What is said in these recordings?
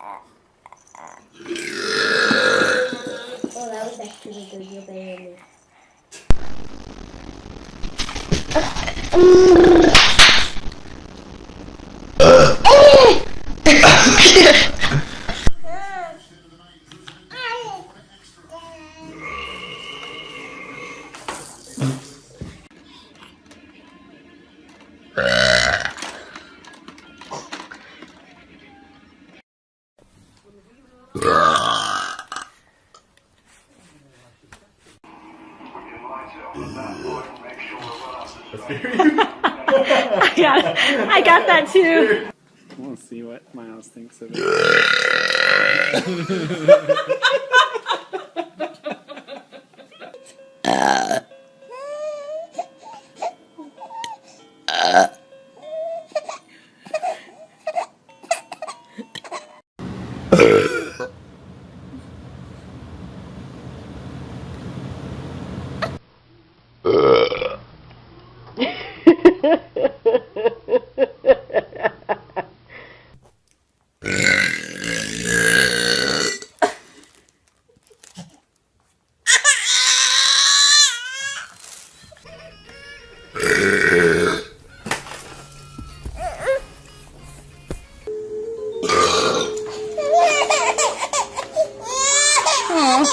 Oh, that was actually good. You're better than me. I got that too. We'll see what Miles thinks of it.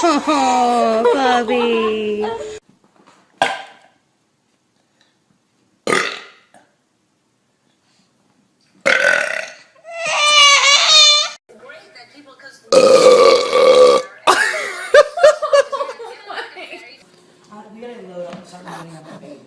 Oh, Bubby. We gotta load up and start loading up the baby.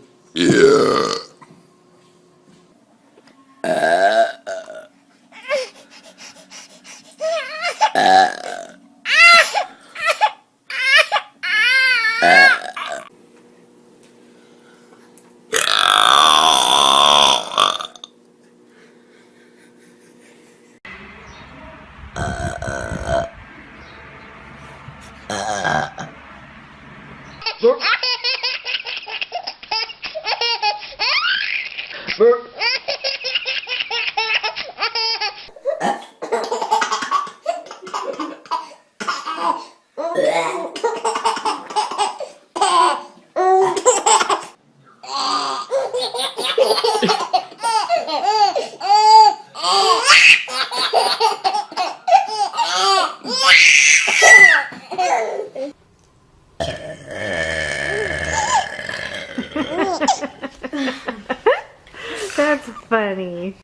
That's funny.